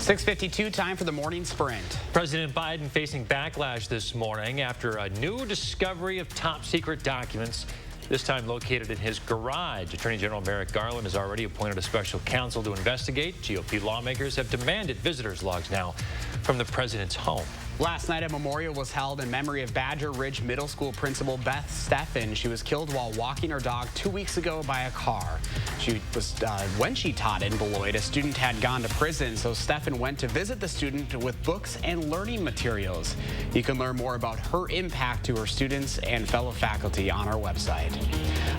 6:52, time for the morning sprint. President Biden facing backlash this morning after a new discovery of top secret documents, this time located in his garage. Attorney General Merrick Garland has already appointed a special counsel to investigate. GOP lawmakers have demanded visitors logs now from the president's home. Last night, a memorial was held in memory of Badger Ridge Middle School principal Beth Steffen. She was killed while walking her dog 2 weeks ago by a car. When she taught in Beloit, a student had gone to prison, so Steffen went to visit the student with books and learning materials. You can learn more about her impact to her students and fellow faculty on our website.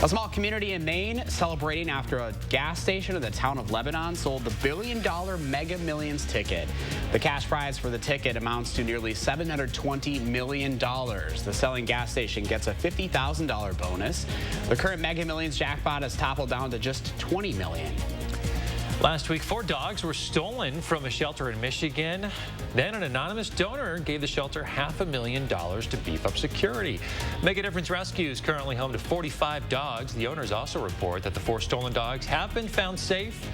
A small community in Maine celebrating after a gas station in the town of Lebanon sold the $1 billion Mega Millions ticket. The cash prize for the ticket amounts to nearly $720 million. The selling gas station gets a $50,000 bonus. The current Mega Millions jackpot has toppled down to just $20 million. Last week, 4 dogs were stolen from a shelter in Michigan. Then an anonymous donor gave the shelter $500,000 to beef up security. Make a Difference Rescue is currently home to 45 dogs. The owners also report that the 4 stolen dogs have been found safe.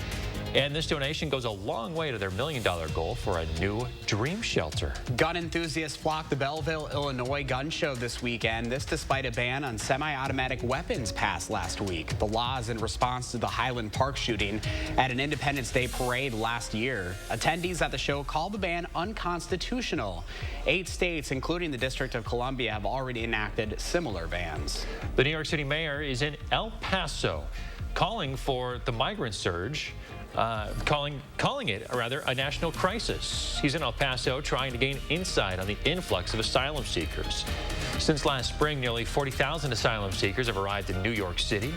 And this donation goes a long way to their $1 million goal for a new dream shelter. Gun enthusiasts flocked the Belleville, Illinois gun show this weekend. This despite a ban on semi-automatic weapons passed last week. The law is in response to the Highland Park shooting at an Independence Day parade last year. Attendees at the show called the ban unconstitutional. 8 states, including the District of Columbia, have already enacted similar bans. The New York City mayor is in El Paso, calling for the migrant surge. Calling it a national crisis. He's in El Paso trying to gain insight on the influx of asylum seekers. Since last spring, nearly 40,000 asylum seekers have arrived in New York City.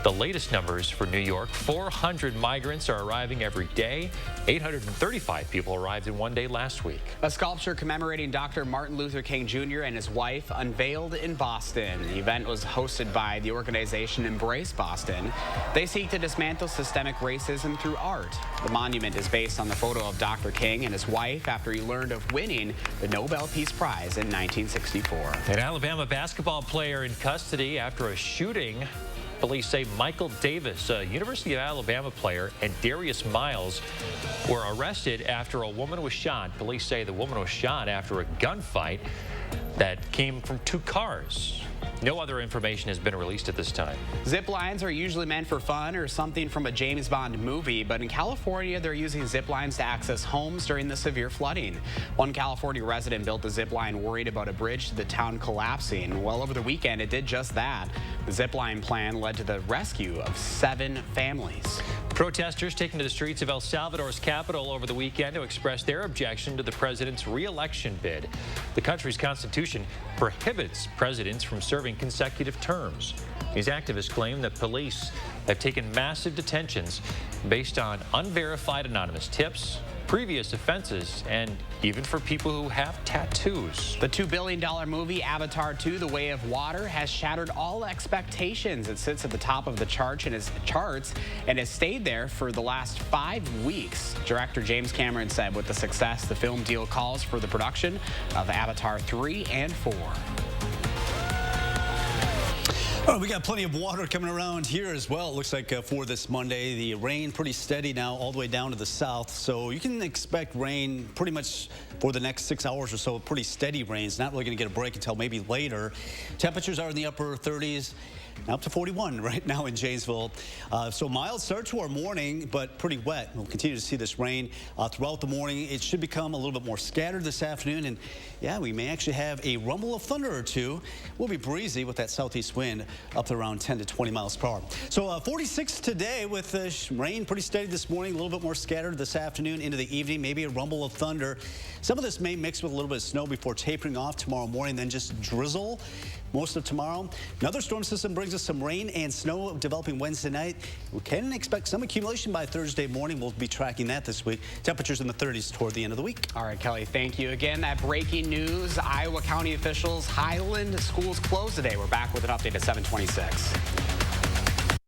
The latest numbers for New York: 400 migrants are arriving every day. 835 people arrived in one day last week. A sculpture commemorating Dr. Martin Luther King Jr. and his wife unveiled in Boston. The event was hosted by the organization Embrace Boston. They seek to dismantle systemic racism through art. The monument is based on the photo of Dr. King and his wife after he learned of winning the Nobel Peace Prize in 1964. An Alabama basketball player in custody after a shooting. Police say Michael Davis, a University of Alabama player, and Darius Miles were arrested after a woman was shot. Police say the woman was shot after a gunfight that came from 2 cars. No other information has been released at this time. Zip lines are usually meant for fun or something from a James Bond movie, but in California, they're using zip lines to access homes during the severe flooding. One California resident built a zip line worried about a bridge to the town collapsing. Well, over the weekend, it did just that. The zip line plan led to the rescue of 7 families. Protesters taking to the streets of El Salvador's capital over the weekend to express their objection to the president's re-election bid. The country's constitution prohibits presidents from serving consecutive terms. These activists claim that police have taken massive detentions based on unverified anonymous tips, previous offenses, and even for people who have tattoos. The $2 billion movie Avatar 2: The Way of Water has shattered all expectations. It sits at the top of the charts and has stayed there for the last 5 weeks. Director James Cameron said with the success, the film deal calls for the production of Avatar 3 and 4. All right, we got plenty of water coming around here as well. It looks like for this Monday, the rain pretty steady now all the way down to the south. So you can expect rain pretty much for the next 6 hours or so. Pretty steady rains. Not really going to get a break until maybe later. Temperatures are in the upper 30s. Now up to 41 right now in Janesville. So mild start to our morning, but pretty wet. We'll continue to see this rain throughout the morning. It should become a little bit more scattered this afternoon. And yeah, we may actually have a rumble of thunder or two. We'll be breezy with that southeast wind up to around 10 to 20 miles per hour. So 46 today with rain pretty steady this morning, a little bit more scattered this afternoon into the evening, maybe a rumble of thunder. Some of this may mix with a little bit of snow before tapering off tomorrow morning, then just drizzle most of tomorrow. Another storm system brings us some rain and snow developing Wednesday night. We can expect some accumulation by Thursday morning. We'll be tracking that this week. Temperatures in the 30s toward the end of the week. All right, Kelly, thank you again. That breaking news: Iowa County officials, Highland schools closed today. We're back with an update at 7:26.